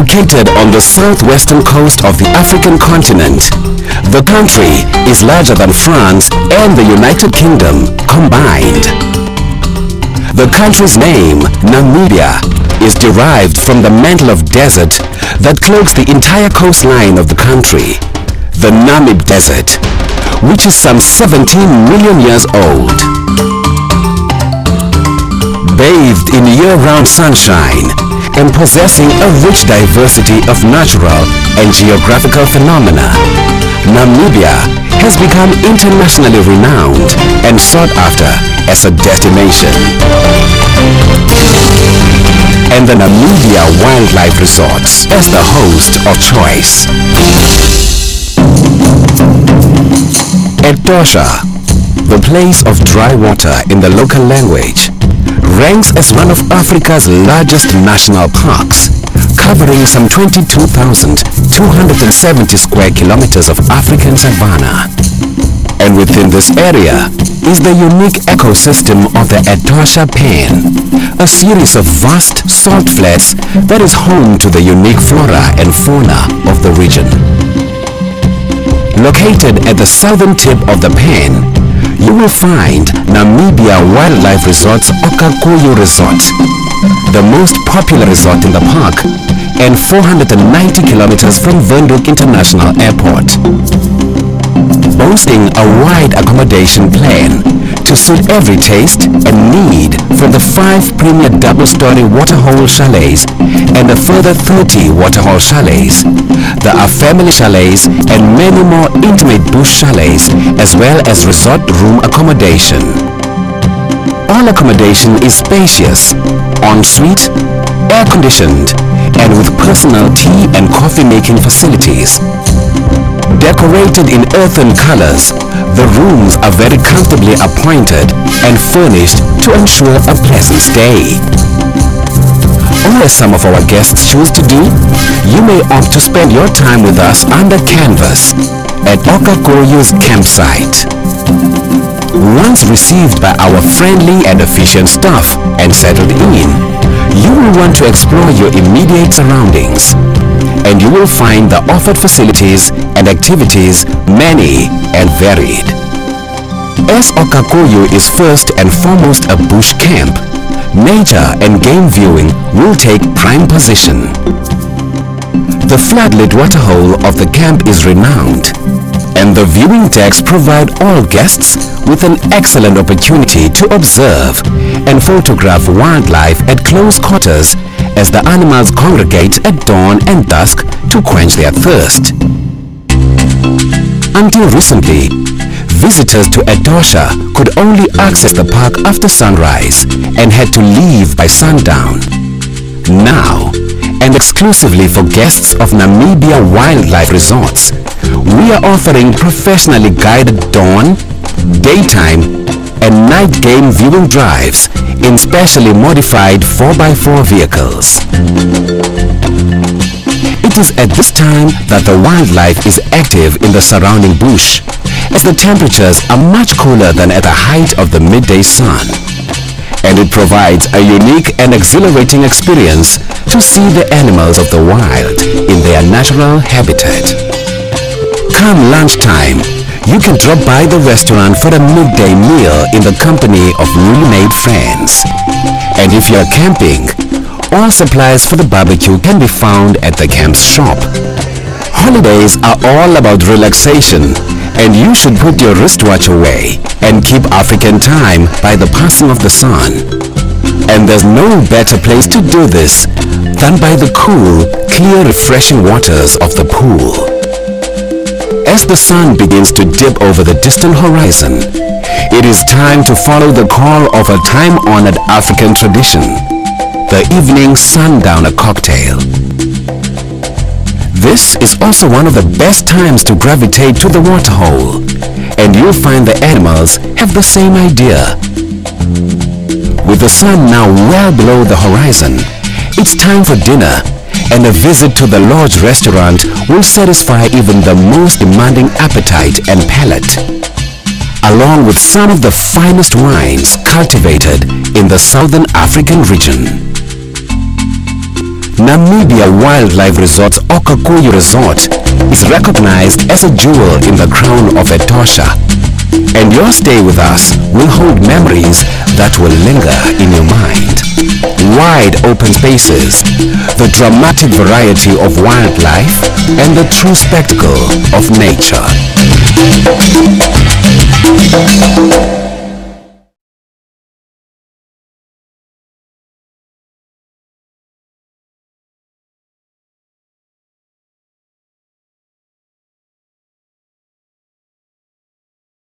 Located on the southwestern coast of the African continent, the country is larger than France and the United Kingdom combined. The country's name, Namibia, is derived from the mantle of desert that cloaks the entire coastline of the country, the Namib Desert, which is some 17 million years old. Bathed in year-round sunshine and possessing a rich diversity of natural and geographical phenomena, Namibia has become internationally renowned and sought after as a destination. And the Namibia Wildlife Resorts as the host of choice. Etosha, the place of dry water in the local language, ranks as one of Africa's largest national parks, covering some 22,270 square kilometers of African savanna. And within this area is the unique ecosystem of the Etosha Plain, a series of vast salt flats that is home to the unique flora and fauna of the region. Located at the southern tip of the plain, you will find Namibia Wildlife Resort's Okakoyo Resort, the most popular resort in the park and 490 kilometers from Windhoek International Airport. Boasting a wide accommodation plan to suit every taste and need from the 5 premier double-story waterhole chalets and a further 30 waterhole chalets. There are family chalets and many more intimate bush chalets as well as resort room accommodation. All accommodation is spacious, en-suite, air-conditioned, and with personal tea and coffee-making facilities. Decorated in earthen colors, the rooms are very comfortably appointed and furnished to ensure a pleasant stay. Or as some of our guests choose to do, you may opt to spend your time with us under canvas at Okakoyo's campsite. Once received by our friendly and efficient staff and settled in, you will want to explore your immediate surroundings, and you will find the offered facilities and activities many and varied. As Okakoyo is first and foremost a bush camp, nature and game viewing will take prime position. The floodlit waterhole of the camp is renowned, and the viewing decks provide all guests with an excellent opportunity to observe and photograph wildlife at close quarters as the animals congregate at dawn and dusk to quench their thirst. Until recently, visitors to Etosha could only access the park after sunrise and had to leave by sundown. Now, and exclusively for guests of Namibia Wildlife Resorts, we are offering professionally guided dawn, daytime, and night game viewing drives in specially modified 4x4 vehicles. It is at this time that the wildlife is active in the surrounding bush, as the temperatures are much cooler than at the height of the midday sun. And it provides a unique and exhilarating experience to see the animals of the wild in their natural habitat. Come lunchtime, you can drop by the restaurant for a midday meal in the company of newly made friends. And if you're camping, all supplies for the barbecue can be found at the camp's shop. Holidays are all about relaxation, and you should put your wristwatch away and keep African time by the passing of the sun. And there's no better place to do this than by the cool, clear, refreshing waters of the pool. As the sun begins to dip over the distant horizon, it is time to follow the call of a time-honored African tradition, the evening sundowner cocktail. This is also one of the best times to gravitate to the waterhole, and you'll find the animals have the same idea. With the sun now well below the horizon, it's time for dinner, and a visit to the lodge restaurant will satisfy even the most demanding appetite and palate, along with some of the finest wines cultivated in the Southern African region. Namibia Wildlife Resort's Okakoyo Resort is recognized as a jewel in the crown of Etosha. And your stay with us will hold memories that will linger in your mind. Wide open spaces, the dramatic variety of wildlife, and the true spectacle of nature.